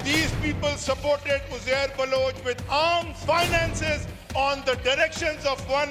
these people supported Uzair Baloch with armed finances on the directions of one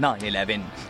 9/11।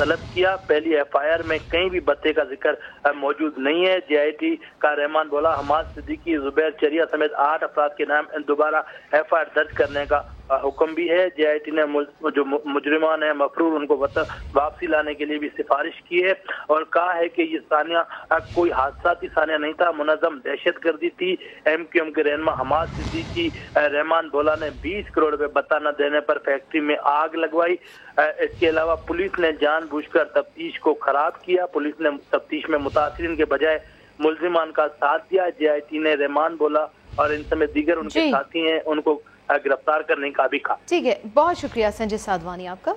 طلب کیا. پہلی FIR میں کہیں بھی بتے کا ذکر موجود نہیں ہے. JIT کا رحمان بولا، حماد صدیقی، زبیر چریا سمیت 8 افراد کے نام دوبارہ FIR درج کرنے کا حکم بھی ہے. JIT نے جو مجرمان ہیں مفرور ان کو واپسی لانے کے لیے بھی سفارش کی ہے اور کہا ہے کہ یہ سانحہ کوئی حادثاتی سانحہ نہیں تھا، منظم دہشت گردی تھی. MQM کے رہنما حماد صدیقی رحمان بولا نے 20 کروڑ روپے بتا نہ دینے پر فیکٹری میں آگ لگوائی. اس کے علاوہ پولیس نے جان بوجھ کر تفتیش کو خراب کیا. پولیس نے تفتیش میں متاثرین کے بجائے ملزمان کا ساتھ دیا. JIT نے رحمان بولا اور ان سمیت دیگر ان کے ساتھی ہیں ان کو گرفتار کرنے کا بھی کہا. ٹھیک ہے، بہت شکریہ سنجے سادوانی آپ کا.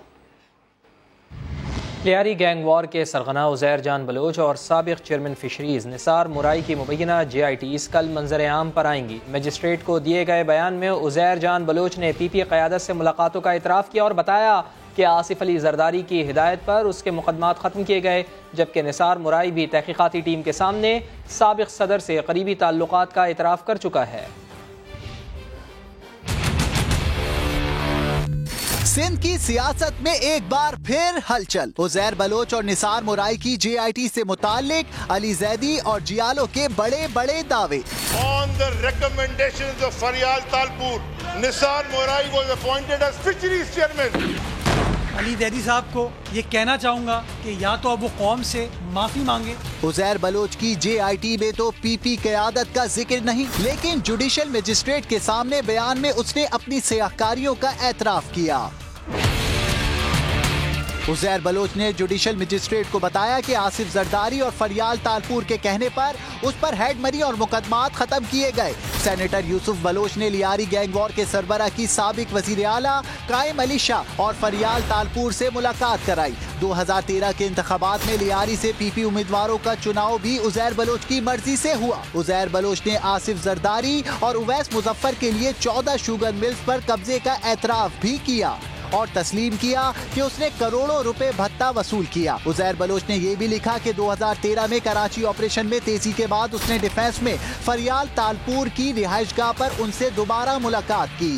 لیاری گینگ وار کے سرغنہ عزیر جان بلوچ اور سابق چیئرمین فشریز نثار مورائی کی مبینہ JITs کل منظر عام پر آئیں گی. مجسٹریٹ کو دیے گئے بیان میں عزیر جان بلوچ نے PP قیادت سے ملاقاتوں کا اعتراف کیا اور بتایا کہ آصف علی زرداری کی ہدایت پر اس کے مقدمات ختم کیے گئے، جبکہ نثار مورائی بھی تحقیقاتی ٹیم کے سامنے سابق صدر سے قریبی تعلقات کا اعتراف کر چکا ہے. سندھ کی سیاست میں ایک بار پھر ہلچل. عزیر بلوچ اور نثار مورائی کی JIT سے متعلق علی زیدی اور جیالو کے بڑے بڑے دعوے. On the recommendations of Faryal Talpur, Nisar Morai was appointed as fisheries chairman. علی زیدی صاحب کو یہ کہنا چاہوں گا کہ یا تو اب وہ قوم سے معافی مانگے. عزیر بلوچ کی JIT میں تو PP قیادت کا ذکر نہیں، لیکن جوڈیشل مجسٹریٹ کے سامنے بیان میں اس نے اپنی سیاہکاریوں کا اعتراف کیا. عزیر بلوچ نے جوڈیشل مجسٹریٹ کو بتایا کہ آصف زرداری اور فریال تالپور کے کہنے پر اس پر ہیڈ مری اور مقدمات ختم کیے گئے. سینیٹر یوسف بلوچ نے لیاری گینگ وار کے سربراہ کی سابق وزیر اعلیٰ قائم علی شاہ اور فریال تالپور سے ملاقات کرائی. 2013 کے انتخابات میں لیاری سے PP امیدواروں کا چناؤ بھی عزیر بلوچ کی مرضی سے ہوا. عزیر بلوچ نے آصف زرداری اور اویس مظفر کے لیے 14 شوگر ملز پر قبضے کا اعتراف بھی کیا اور تسلیم کیا کہ اس نے کروڑوں روپے بھتہ وصول کیا. عزیر بلوچ نے یہ بھی لکھا کہ 2013 میں کراچی آپریشن میں تیزی کے بعد اس نے ڈیفینس میں فریال تالپور کی رہائش گاہ پر ان سے دوبارہ ملاقات کی.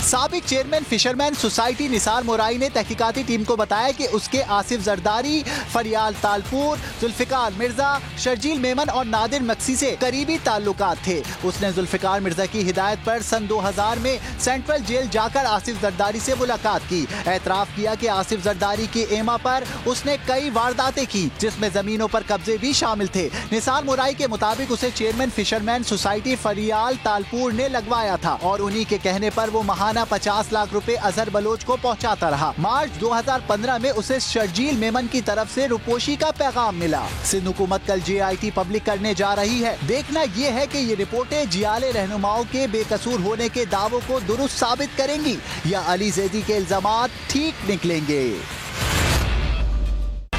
سابق چیئرمین فشرمین سوسائٹی نثار مورائی نے تحقیقاتی ٹیم کو بتایا کہ اس کے آصف زرداری، فریال تالپور، ذوالفقار مرزا، شرجیل میمن اور نادر مکسی سے قریبی تعلقات تھے. اس نے ذوالفقار مرزا کی ہدایت پر سن 2000 میں سینٹرل جیل جا کر آصف زرداری سے ملاقات کی. اعتراف کیا کہ آصف زرداری کے ایما پر اس نے کئی وارداتیں کی جس میں زمینوں پر قبضے بھی شامل تھے. نثار مورائی کے مطابق اسے chairman fishermen society Faryal Talpur نے لگوایا تھا اور انہی کے کہنے پر وہ ماہانہ 50 لاکھ روپے اظہر بلوچ کو پہنچاتا رہا. مارچ 2015 میں اسے شرجیل میمن کی طرف سے روپوشی کا پیغام ملا. سندھ حکومت کل JIT پبلک کرنے جا رہی ہے. دیکھنا یہ ہے کہ یہ رپورٹیں جیالے رہنماؤں کے بے قصور ہونے کے دعووں کو درست ثابت کریں گی یا علی زیدی کے الزامات ٹھیک نکلیں گے.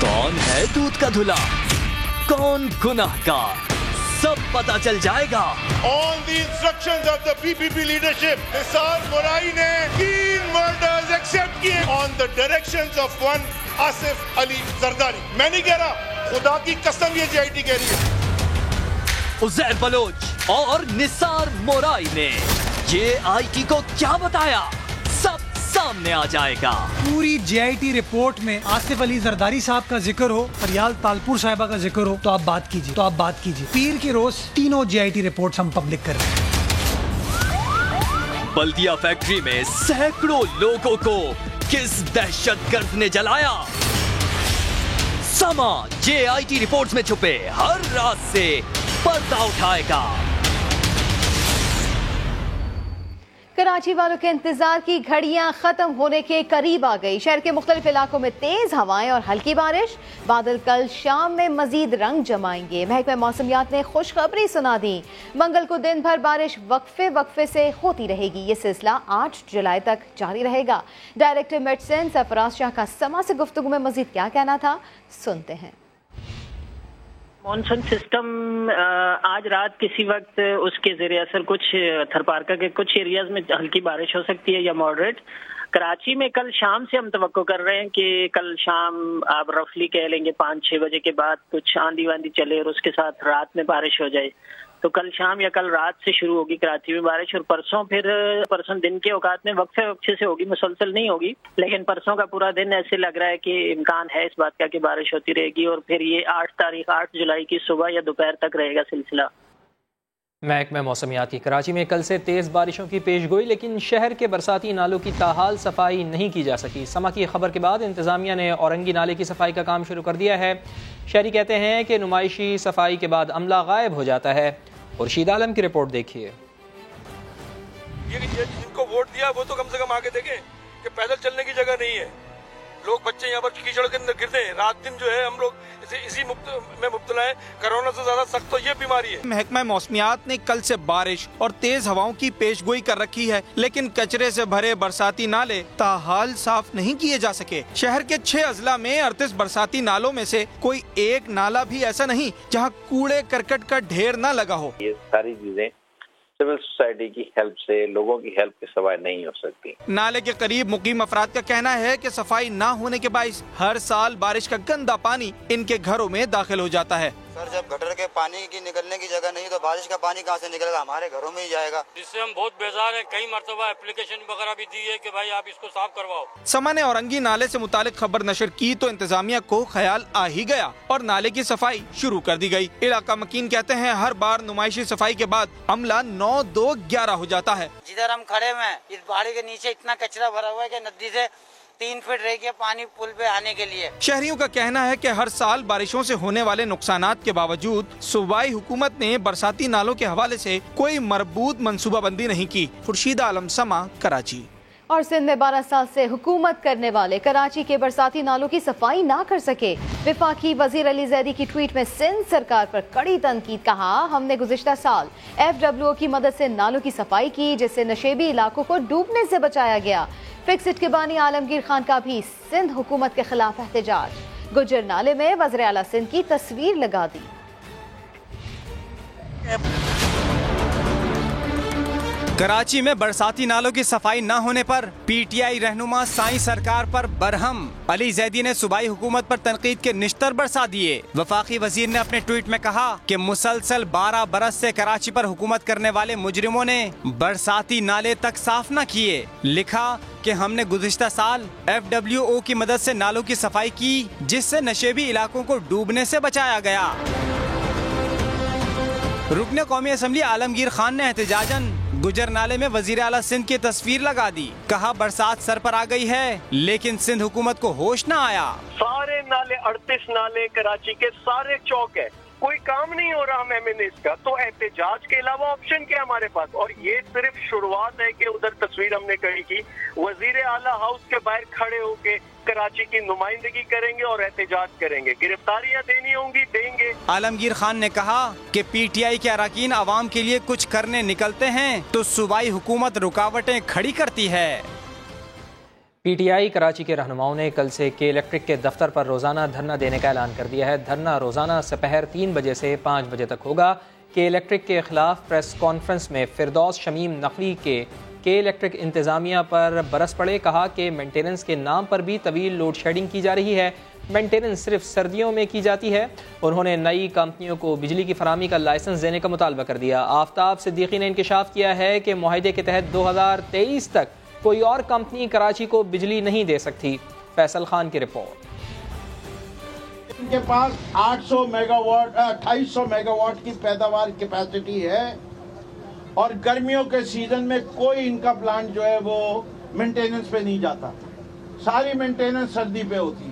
کون ہے دودھ کا دھلا، کون گناہ گار، سب پتا چل جائے گا. On the instructions of the PPP leadership, Nisar Morai نے 3 murders accept کیے on the directions of one Asif Ali Zardari. میں نہیں کہہ رہا، خدا کی قسم یہ JIT کہہ رہی ہے. عزیر بلوچ اور نثار مورائی نے JIT کو کیا بتایا، سب سامنے آ جائے گا. پوری JIT رپورٹ میں آصف علی زرداری صاحب کا ذکر ہو، فریال تالپور صاحبہ کا ذکر ہو تو آپ بات کیجیے. پیر کے روز تینوں JIT رپورٹس ہم پبلک کر رہے ہیں. بلدیہ فیکٹری میں سینکڑوں لوگوں کو کس دہشت گرد نے جلایا، سما JIT رپورٹس میں چھپے ہر راز سے پردہ اٹھائے گا. کراچی والوں کے انتظار کی گھڑیاں ختم ہونے کے قریب آ گئی. شہر کے مختلف علاقوں میں تیز ہوائیں اور ہلکی بارش. بادل کل شام میں مزید رنگ جمائیں گے. محکمہ موسمیات نے خوشخبری سنا دی. منگل کو دن بھر بارش وقفے سے ہوتی رہے گی. یہ سلسلہ 8 جولائی تک جاری رہے گا. ڈائریکٹر میڈیسن سرفراز شاہ کا سما سے گفتگو میں مزید کیا کہنا تھا، سنتے ہیں. مانسون سسٹم آج رات کسی وقت اس کے زیر اثر کچھ تھرپارکا کے کچھ ایریاز میں ہلکی بارش ہو سکتی ہے یا ماڈریٹ. کراچی میں کل شام سے ہم توقع کر رہے ہیں کہ کل شام آپ رفلی کہہ لیں گے 5-6 بجے کے بعد کچھ آندھی واندھی چلے اور اس کے ساتھ رات میں بارش ہو جائے. تو کل شام یا کل رات سے شروع ہوگی کراچی میں بارش، اور پرسوں دن کے اوقات میں وقفے سے ہوگی، مسلسل نہیں ہوگی، لیکن پرسوں کا پورا دن ایسے لگ رہا ہے کہ امکان ہے اس بات کا کہ بارش ہوتی رہے گی، اور پھر یہ 8 جولائی کی صبح یا دوپہر تک رہے گا سلسلہ۔ محکمہ موسمیات کی کراچی میں کل سے تیز بارشوں کی پیش گوئی، لیکن شہر کے برساتی نالوں کی تاحال صفائی نہیں کی جا سکی۔ سما کی خبر کے بعد انتظامیہ نے اورنگی نالے کی صفائی کا کام شروع کر دیا ہے۔ شہری کہتے ہیں کہ نمائشی صفائی کے بعد عملہ غائب ہو جاتا ہے۔ خورشید عالم کی رپورٹ دیکھیے۔ جن کو ووٹ دیا وہ تو کم سے کم آگے دیکھیں کہ پیدل چلنے کی جگہ نہیں ہے، لوگ بچے یہاں پر کیچڑ کے اندر گرتے ہیں، رات دن جو ہے ہم لوگ اسی میں مبتلا ہیں۔ کرونا سے زیادہ سخت تو یہ بیماری ہے۔ محکمہ موسمیات نے کل سے بارش اور تیز ہواؤں کی پیش گوئی کر رکھی ہے، لیکن کچرے سے بھرے برساتی نالے تاحال صاف نہیں کیے جا سکے۔ شہر کے 6 اضلاع میں 38 برساتی نالوں میں سے کوئی ایک نالا بھی ایسا نہیں جہاں کوڑے کرکٹ کا ڈھیر نہ لگا ہو۔ یہ ساری چیزیں سول سوسائٹی کی ہیلپ سے، لوگوں کی ہیلپ کے سوائے نہیں ہو سکتی۔ نالے کے قریب مقیم افراد کا کہنا ہے کہ صفائی نہ ہونے کے باعث ہر سال بارش کا گندا پانی ان کے گھروں میں داخل ہو جاتا ہے۔ سر جب گٹر کے پانی کی نکلنے کی جگہ نہیں تو بارش کا پانی کہاں سے نکلے گا؟ ہمارے گھروں میں ہی جائے گا، جس سے ہم بہت بیزار ہیں۔ کئی مرتبہ اپلیکیشن وغیرہ بھی دی ہے کہ بھائی آپ اس کو صاف کرواؤ۔ سما نے اورنگی نالے سے متعلق خبر نشر کی تو انتظامیہ کو خیال آ ہی گیا اور نالے کی صفائی شروع کر دی گئی۔ علاقہ مکین کہتے ہیں ہر بار نمائشی صفائی کے بعد عملہ 9-2-11 ہو جاتا ہے۔ جدھر ہم کھڑے ہوئے ہیں اس باڑی کے نیچے اتنا کچرا بھرا ہوا ہے کہ ندی سے 3 فٹ رہ گیا پانی پل پہ آنے کے لیے۔ شہریوں کا کہنا ہے کہ ہر سال بارشوں سے ہونے والے نقصانات کے باوجود صوبائی حکومت نے برساتی نالوں کے حوالے سے کوئی مربوط منصوبہ بندی نہیں کی۔ خورشید عالم، سما، کراچی۔ اور سندھ میں 12 سال سے حکومت کرنے والے کراچی کے برساتی نالوں کی صفائی نہ کر سکے۔ وفاقی وزیر علی زیدی کی ٹویٹ میں سندھ سرکار پر کڑی تنقید، کہا ہم نے گزشتہ سال FWO کی مدد سے نالوں کی صفائی کی جس سے نشیبی علاقوں کو ڈوبنے سے بچایا گیا۔ فکسٹ کے بانی عالمگیر خان کا بھی سندھ حکومت کے خلاف احتجاج، گجر نالے میں وزیر اعلیٰ سندھ کی تصویر لگا دی۔ کراچی میں برساتی نالوں کی صفائی نہ ہونے پر PTI رہنما سائیں سرکار پر برہم، علی زیدی نے صوبائی حکومت پر تنقید کے نشتر برسا دیے۔ وفاقی وزیر نے اپنے ٹویٹ میں کہا کہ مسلسل 12 برس سے کراچی پر حکومت کرنے والے مجرموں نے برساتی نالے تک صاف نہ کیے۔ لکھا کہ ہم نے گزشتہ سال FWO کی مدد سے نالوں کی صفائی کی جس سے نشیبی علاقوں کو ڈوبنے سے بچایا گیا۔ رکن قومی اسمبلی عالمگیر خان نے احتجاجاً گجر نالے میں وزیر اعلیٰ سندھ کی تصویر لگا دی، کہا برسات سر پر آ گئی ہے لیکن سندھ حکومت کو ہوش نہ آیا۔ سارے نالے 38 نالے کراچی کے سارے چوک ہے، کوئی کام نہیں ہو رہا ہم MNAs کا، تو احتجاج کے علاوہ آپشن کیا ہمارے پاس؟ اور یہ صرف شروعات ہے کہ ادھر تصویر ہم نے کھڑی کی، وزیر اعلیٰ ہاؤس کے باہر کھڑے ہو کے کراچی کی نمائندگی کریں گے اور احتجاج کریں گے، گرفتاریاں دینی ہوں گی دیں گے۔ عالمگیر خان نے کہا کہ PTI کے اراکین عوام کے لیے کچھ کرنے نکلتے ہیں تو صوبائی حکومت رکاوٹیں کھڑی کرتی ہے۔ PTI کراچی کے رہنماؤں نے کل سے کے الیکٹرک کے دفتر پر روزانہ دھرنا دینے کا اعلان کر دیا ہے۔ دھرنا روزانہ سپہر 3 بجے سے 5 بجے تک ہوگا۔ کے الیکٹرک کے خلاف پریس کانفرنس میں فردوس شمیم نقوی کے الیکٹرک انتظامیہ پر برس پڑے، کہا کہ مینٹیننس کے نام پر بھی طویل لوڈ شیڈنگ کی جا رہی ہے، مینٹیننس صرف سردیوں میں کی جاتی ہے۔ انہوں نے نئی کمپنیوں کو بجلی کی فراہمی کا لائسنس دینے کا مطالبہ کر دیا۔ آفتاب صدیقی نے انکشاف کیا ہے کہ معاہدے کے تحت 2023 تک کوئی اور کمپنی کراچی کو بجلی نہیں دے سکتی۔ فیصل خان کی رپورٹ۔ ان کے پاس 800 میگا واٹ 2800 میگا واٹ کی پیداوار کیپیسٹی ہے اور گرمیوں کے سیزن میں کوئی ان کا پلانٹ جو ہے وہ مینٹیننس پہ نہیں جاتا، ساری مینٹیننس سردی پہ ہوتی ہے۔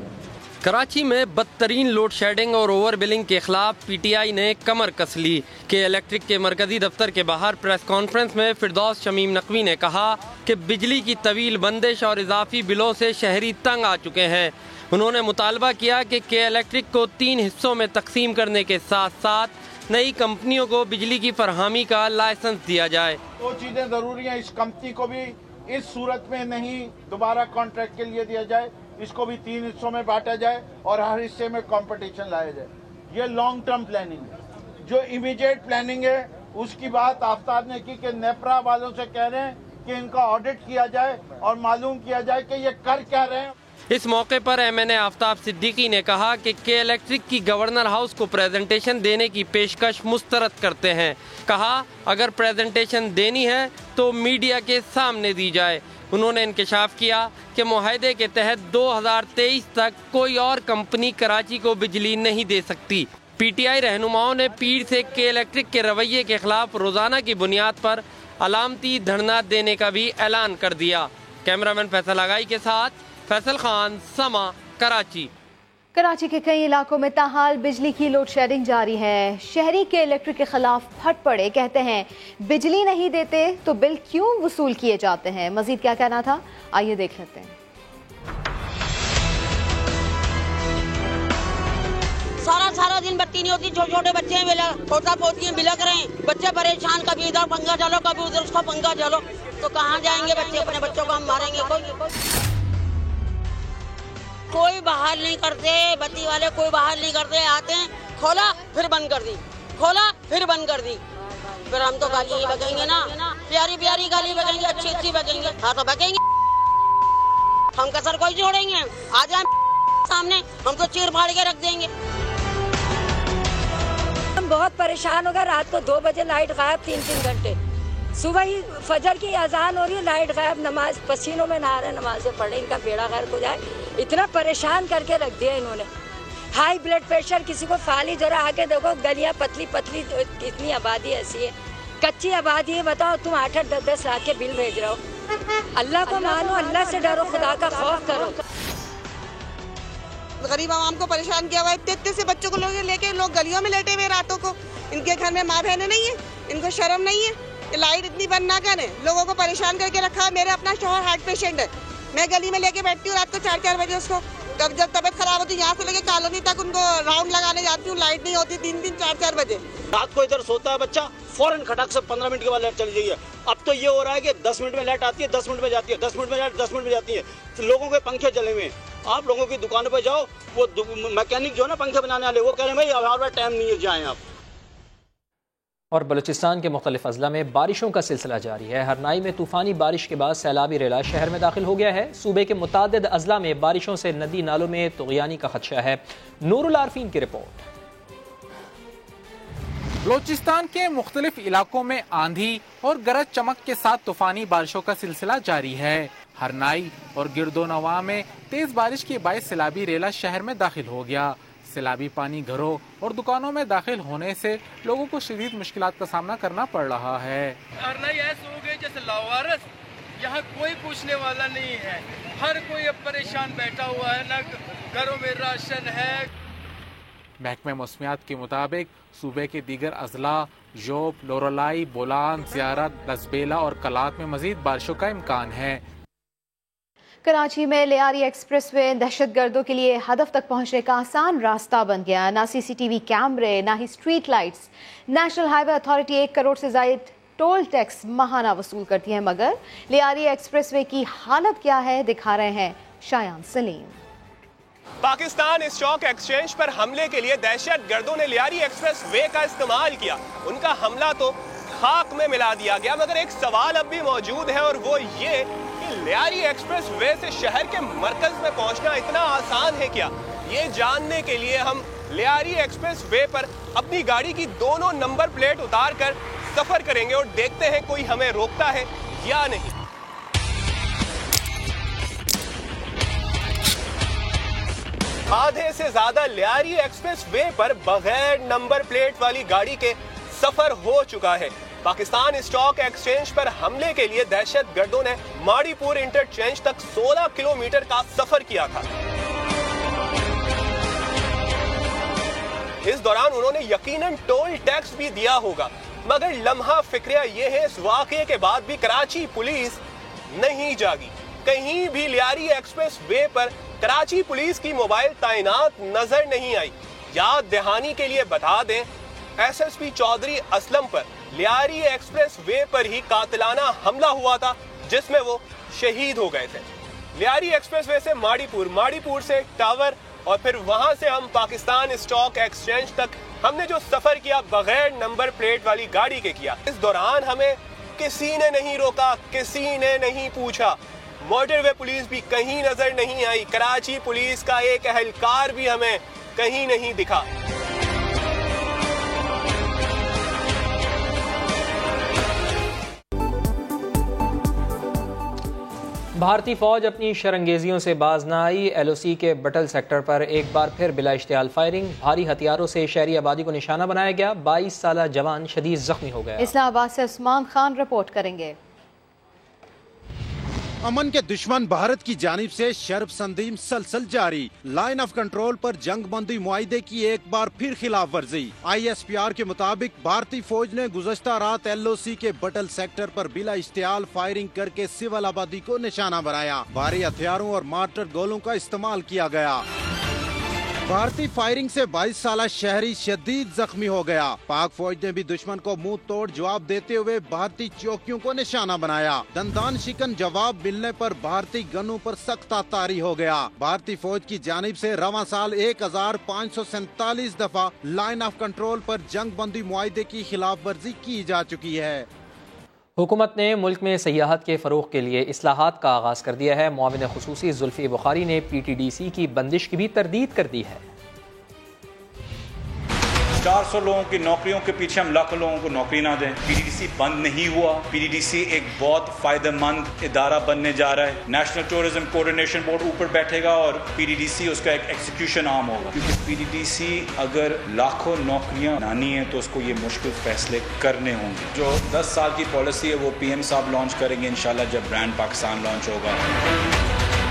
کراچی میں بدترین لوڈ شیڈنگ اور اوور بلنگ کے خلاف PTI نے کمر کس لی۔ کہ الیکٹرک کے مرکزی دفتر کے باہر پریس کانفرنس میں فردوس شمیم نقوی نے کہا کہ بجلی کی طویل بندش اور اضافی بلوں سے شہری تنگ آ چکے ہیں۔ انہوں نے مطالبہ کیا کہ الیکٹرک کو 3 حصوں میں تقسیم کرنے کے ساتھ ساتھ نئی کمپنیوں کو بجلی کی فراہمی کا لائسنس دیا جائے۔ 2 چیزیں ضروری ہیں، اس کمپنی کو بھی اس صورت میں نہیں دوبارہ کانٹریکٹ کے لیے دیا جائے، اس کو بھی 3 حصوں میں بانٹا جائے اور ہر حصے میں کمپٹیشن لایا جائے۔ یہ لانگ ٹرم پلاننگ ہے۔ جو امیڈیٹ پلاننگ ہے اس کی بات آفتاب نے کی کہ نیپرا والوں سے کہہ رہے ہیں کہ ان کا آڈٹ کیا جائے اور معلوم کیا جائے کہ یہ کر کیا رہے ہیں۔ اس موقع پر MNA آفتاب صدیقی نے کہا کہ کے الیکٹرک کی گورنر ہاؤس کو پریزنٹیشن دینے کی پیشکش مسترد کرتے ہیں. کہا اگر پریزنٹیشن دینی ہے تو میڈیا کے سامنے دی جائے. انہوں نے انکشاف کیا کہ معاہدے کے تحت 2023 تک کوئی اور کمپنی کراچی کو بجلی نہیں دے سکتی. PTI رہنماؤں نے پیر سے کے الیکٹرک کے رویے کے خلاف روزانہ کی بنیاد پر علامتی دھرنا دینے کا بھی اعلان کر دیا. کیمرامین فیصل آگائی کے ساتھ فیصل خان، سما، کراچی. کراچی کے کئی علاقوں میں تاحال بجلی کی لوڈ شیڈنگ جاری ہے. شہری کے الیکٹرک کے خلاف پھٹ پڑے، کہتے ہیں بجلی نہیں دیتے تو بل کیوں وصول کیے جاتے ہیں. مزید کیا کہنا تھا، آئیے دیکھ لیتے ہیں. سارا دن بتی نہیں ہوتی، چھوٹے چھوٹے بچے ہیں، پوتا پوتی ہیں، بلک رہے ہیں، بچے پریشان، کبھی ادھر پنکھا چلو کبھی ادھر اس کو پنکھا چلو، تو کہاں جائیں گے بچے؟ اپنے بچوں کو ہم ماریں گے. کوئی بحال نہیں کرتے، بتی والے کوئی بحال نہیں کرتے. آتے ہیں، کھولا پھر بند کر دی، کھولا پھر بند کر دی. پھر ہم تو گالی ہی بکیں گے نا، پیاری پیاری گالی بکیں گے، اچھی اچھی بکیں گے. ہاں تو بکیں گے، ہم کسر کوئی چھوڑیں گے. آ جائیں سامنے، ہم تو چیر پھاڑ کے رکھ دیں گے. ہم بہت پریشان ہو گئے. رات کو 2 بجے لائٹ غائب 3 گھنٹے. صبح ہی فجر کی اذان ہو رہی ہے، لائٹ غائب. نماز پسینوں میں نہا رہے، نمازیں پڑھ رہے. ان کا بیڑا غرق ہو جائے. اتنا پریشان کر کے رکھ دیا انہوں نے. ہائی بلڈ پریشر، کسی کو فالی جرا. آ کے دیکھو گلیاں پتلی پتلی، اتنی آبادی ایسی ہے، کچی آبادی ہے. بتاؤ تم 8-8 10 لاکھ کے بل بھیج رہے ہو. اللہ کو مانو، اللہ سے ڈرو، خدا کا خوف کرو. غریب عوام کو پریشان کیا ہوا ہے. اتنے سے بچوں کو لے کے لوگ گلیوں میں لیٹے ہوئے راتوں کو. ان کے گھر میں ماں بہنیں نہیں ہیں، ان کو شرم نہیں ہے. لائٹ اتنی بند نہ کریں، لوگوں کو پریشان کر کے رکھا ہے. میرے اپنا شوہر ہارٹ پیشنٹ ہے، میں گلی میں لے کے بیٹھتی ہوں رات کو 4 بجے اس کو. جب طبیعت خراب ہوتی ہے یہاں سے لے کے کالونی تک ان کو راؤنڈ لگانے جاتی ہوں. لائٹ نہیں ہوتی 3 4 بجے. رات کو ادھر سوتا ہے بچہ، فوراً کھٹک سے 15 منٹ کے بعد لائٹ چلی جائیے. اب تو یہ ہو رہا ہے کہ 10 منٹ میں لائٹ آتی ہے، 10 منٹ میں جاتی ہے، 10 منٹ میں لائٹ 10 منٹ میں جاتی ہے. لوگوں کے پنکھے چلے ہوئے ہیں. آپ لوگوں کی دکانوں پہ جاؤ، وہ میکینک جو ہے نا پنکھے بنانے والے، وہ کہہ رہے ہیں بھائی ہمارے پاس ٹائم نہیں ہے، جائیں آپ. اور بلوچستان کے مختلف اضلاع میں بارشوں کا سلسلہ جاری ہے. ہرنائی میں طوفانی بارش کے بعد سیلابی ریلا شہر میں داخل ہو گیا ہے. صوبے کے متعدد اضلاع میں بارشوں سے ندی نالوں میں طغیانی کا خدشہ ہے. نور العارفین کی رپورٹ. بلوچستان کے مختلف علاقوں میں آندھی اور گرج چمک کے ساتھ طوفانی بارشوں کا سلسلہ جاری ہے. ہرنائی اور گرد و نواح میں تیز بارش کے باعث سیلابی ریلا شہر میں داخل ہو گیا. سیلابی پانی گھروں اور دکانوں میں داخل ہونے سے لوگوں کو شدید مشکلات کا سامنا کرنا پڑ رہا ہے. ہرنائی ایسے ہو گئے جیسے لاوارث، یہاں کوئی پوچھنے والا نہیں ہے. ہر کوئی اب پریشان بیٹھا ہوا ہے، نہ گھروں میں راشن ہے. محکمہ موسمیات کے مطابق صوبے کے دیگر اضلاع یوب، لورالائی، بولان، زیارت، لسبیلا اور کلات میں مزید بارشوں کا امکان ہے. کراچی میں لیاری ایکسپریس وے دہشت گردوں کے لیے ہدف تک پہنچنے کا آسان راستہ بن گیا. نہ CCTV کیمرے، نہ ہی اسٹریٹ لائٹس. نیشنل ہائی وے اتھارٹی 1 کروڑ سے زائد ٹول ٹیکس ماہانہ وصول کرتی ہے. مگر لیاری ایکسپریس وے کی حالت کیا ہے، دکھا رہے ہیں شایان سلیم. پاکستان اسٹاک ایکسچینج پر حملے کے لیے دہشت گردوں نے لیاری ایکسپریس وے کا استعمال کیا. ان کا حملہ تو خاک میں ملا دیا گیا، مگر ایک سوال اب بھی موجود ہے اور وہ یہ کہ لیاری ایکسپریس وے سے شہر کے مرکز میں پہنچنا اتنا آسان ہے کیا؟ یہ جاننے کے لیے ہم لیاری ایکسپریس وے پر اپنی گاڑی کی دونوں نمبر پلیٹ اتار کر سفر کریں گے اور دیکھتے ہیں کوئی ہمیں روکتا ہے یا نہیں. آدھے سے زیادہ لیاری ایکسپریس وے پر بغیر نمبر پلیٹ والی گاڑی کے سفر ہو چکا ہے. پاکستان اسٹاک ایکسچینج پر حملے کے لیے دہشت گردوں نے ماڑی پور انٹرچینج تک 16 کلومیٹر کا سفر کیا تھا. اس دوران انہوں نے یقیناً ٹول ٹیکس بھی دیا ہوگا، مگر لمحہ فکریہ یہ ہے اس واقعے کے بعد بھی کراچی پولیس نہیں جاگی. کہیں بھی لیاری ایکسپریس وے پر کراچی پولیس کی موبائل تعینات نظر نہیں آئی. یاد دہانی کے لیے بتا دیں، SSP چودھری اسلم پر لیاری ایکسپریس وے پر ہی قاتلانہ حملہ ہوا تھا جس میں وہ شہید ہو گئے تھے. لیاری ایکسپریس وے سے ماڑی پور سے ٹاور اور پھر وہاں سے ہم پاکستان اسٹاک ایکسچینج تک ہم نے جو سفر کیا بغیر نمبر پلیٹ والی گاڑی کے کیا. اس دوران ہمیں کسی نے نہیں روکا، کسی نے نہیں پوچھا. موٹر وے پولیس بھی کہیں نظر نہیں آئی. کراچی پولیس کا ایک اہلکار بھی ہمیں کہیں نہیں دکھا. بھارتی فوج اپنی شرنگیزیوں سے باز نہ آئی. LOC کے بٹل سیکٹر پر ایک بار پھر بلا اشتعال فائرنگ. بھاری ہتھیاروں سے شہری آبادی کو نشانہ بنایا گیا. 22 سالہ جوان شدید زخمی ہو گیا. اسلام آباد سے عثمان خان رپورٹ کریں گے. امن کے دشمن بھارت کی جانب سے شرب سندی مسلسل جاری. لائن آف کنٹرول پر جنگ بندی معاہدے کی ایک بار پھر خلاف ورزی. ISPR کے مطابق بھارتی فوج نے گزشتہ رات LOC کے بٹل سیکٹر پر بلا اشتعال فائرنگ کر کے سول آبادی کو نشانہ بنایا. بھاری ہتھیاروں اور مارٹر گولوں کا استعمال کیا گیا. بھارتی فائرنگ سے 22 سالہ شہری شدید زخمی ہو گیا. پاک فوج نے بھی دشمن کو منہ توڑ جواب دیتے ہوئے بھارتی چوکیوں کو نشانہ بنایا. دندان شکن جواب ملنے پر بھارتی گنوں پر سخت طاری ہو گیا. بھارتی فوج کی جانب سے رواں سال 1547 دفعہ لائن آف کنٹرول پر جنگ بندی معاہدے کی خلاف ورزی کی جا چکی ہے. حکومت نے ملک میں سیاحت کے فروغ کے لیے اصلاحات کا آغاز کر دیا ہے. معاون خصوصی زلفی بخاری نے PTDC کی بندش کی بھی تردید کر دی ہے. 400 لوگوں کی نوکریوں کے پیچھے ہم لاکھوں لوگوں کو نوکری نہ دیں. PTDC بند نہیں ہوا. PTDC ایک بہت فائدہ مند ادارہ بننے جا رہا ہے. نیشنل ٹورزم کوآرڈینیشن بورڈ اوپر بیٹھے گا اور PTDC اس کا ایک ایکسیکیوشن آرم ہوگا. کیونکہ PTDC اگر لاکھوں نوکریاں لانی ہیں تو اس کو یہ مشکل فیصلے کرنے ہوں گے. جو 10 سال کی پالیسی ہے وہ PM صاحب لانچ کریں گے انشاءاللہ جب برانڈ پاکستان لانچ ہوگا.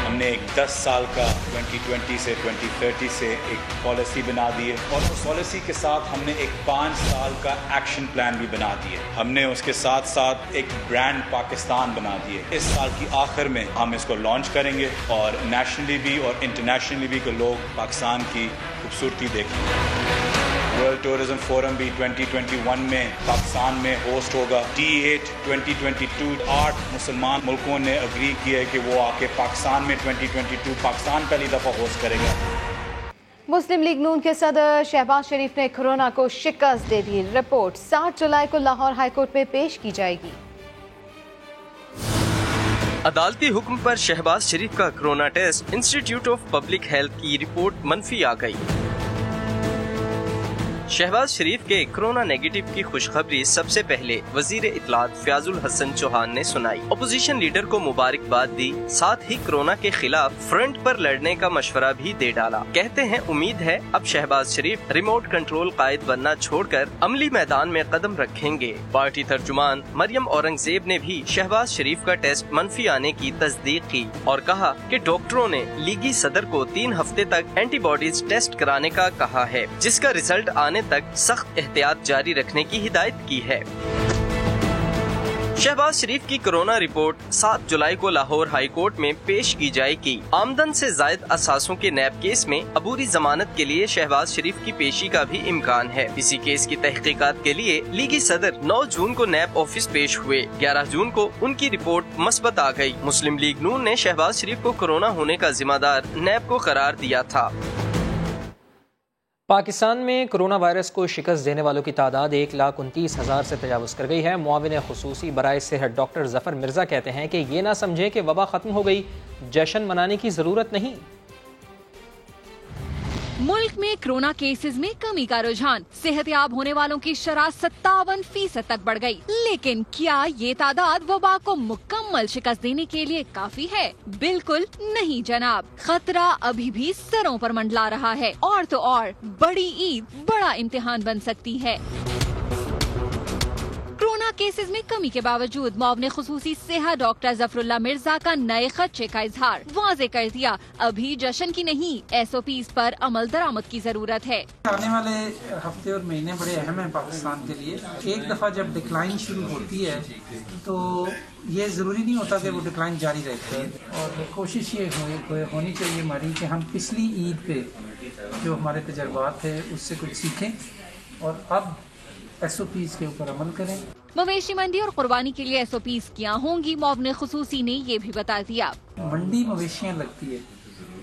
ہم نے ایک 10 سال کا 2020 سے 2030 سے ایک پالیسی بنا دی ہے اور اس پالیسی کے ساتھ ہم نے ایک 5 سال کا ایکشن پلان بھی بنا دی ہے. ہم نے اس کے ساتھ ساتھ ایک برانڈ پاکستان بنا دی ہے. اس سال کی آخر میں ہم اس کو لانچ کریں گے اور نیشنلی بھی اور انٹرنیشنلی بھی کہ لوگ پاکستان کی خوبصورتی دیکھیں گے. ورلڈ ٹورزم فورم بھی 2021 میں پاکستان میں ہوسٹ ہوگا. T8 2022 8 مسلمان ملکوں نے اگری کیا ہے کہ وہ آ کے پاکستان میں 2022 پاکستان پہلی دفعہ ہوسٹ کرے گا. مسلم لیگ نون کے صدر شہباز شریف نے کورونا کو شکست دے دی. رپورٹ 7 جولائی کو لاہور ہائی کورٹ میں پیش کی جائے گی. عدالتی حکم پر شہباز شریف کا corona test institute of public health کی رپورٹ منفی آ گئی. شہباز شریف کے کورونا نیگیٹو کی خوشخبری سب سے پہلے وزیر اطلاعات فیاض الحسن چوہان نے سنائی. اپوزیشن لیڈر کو مبارکباد دی. ساتھ ہی کورونا کے خلاف فرنٹ پر لڑنے کا مشورہ بھی دے ڈالا. کہتے ہیں امید ہے اب شہباز شریف ریموٹ کنٹرول قائد بننا چھوڑ کر عملی میدان میں قدم رکھیں گے. پارٹی ترجمان مریم اورنگزیب نے بھی شہباز شریف کا ٹیسٹ منفی آنے کی تصدیق کی اور کہا کہ ڈاکٹروں نے لیگی صدر کو 3 ہفتے تک اینٹی باڈیز ٹیسٹ کرانے کا کہا ہے جس کا ریزلٹ آنے تک سخت احتیاط جاری رکھنے کی ہدایت کی ہے. شہباز شریف کی کورونا رپورٹ 7 جولائی کو لاہور ہائی کورٹ میں پیش کی جائے گی. آمدن سے زائد اثاثوں کے نیب کیس میں عبوری ضمانت کے لیے شہباز شریف کی پیشی کا بھی امکان ہے. اسی کیس کی تحقیقات کے لیے لیگی صدر 9 جون کو نیب آفس پیش ہوئے. 11 جون کو ان کی رپورٹ مثبت آ گئی. مسلم لیگ نون نے شہباز شریف کو کورونا ہونے کا ذمہ دار نیب کو قرار دیا تھا. پاکستان میں کرونا وائرس کو شکست دینے والوں کی تعداد 1,29,000 سے تجاوز کر گئی ہے. معاون خصوصی برائے صحت ڈاکٹر ظفر مرزا کہتے ہیں کہ یہ نہ سمجھیں کہ وبا ختم ہو گئی, جشن منانے کی ضرورت نہیں. ملک میں کرونا کیسز میں کمی کا رجحان, صحت یاب ہونے والوں کی شرح 57% تک بڑھ گئی. لیکن کیا یہ تعداد وبا کو مکمل شکست دینے کے لیے کافی ہے؟ بالکل نہیں جناب. خطرہ ابھی بھی سروں پر منڈلا رہا ہے اور تو اور بڑی عید بڑا امتحان بن سکتی ہے. کورونا کیسز میں کمی کے باوجود معاون خصوصی صحت ڈاکٹر ظفر اللہ مرزا کا نئے خدشے کا اظہار. واضح کر دیا ابھی جشن کی نہیں SOPs پر عمل درآمد کی ضرورت ہے. آنے والے ہفتے اور مہینے بڑے اہم ہیں پاکستان کے لیے. ایک دفعہ جب ڈکلائن شروع ہوتی ہے تو یہ ضروری نہیں ہوتا کہ وہ ڈکلائن جاری رہتی ہے, اور کوشش یہ ہونی چاہیے ہماری کہ ہم پچھلی عید پہ جو ہمارے تجربات تھے اس سے کچھ سیکھیں اور اب SOPs کے اوپر عمل کریں. مویشی منڈی اور قربانی کے لیے SOPs کیا ہوں گی, معاون خصوصی نے یہ بھی بتا دیا. منڈی مویشیاں لگتی ہے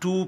2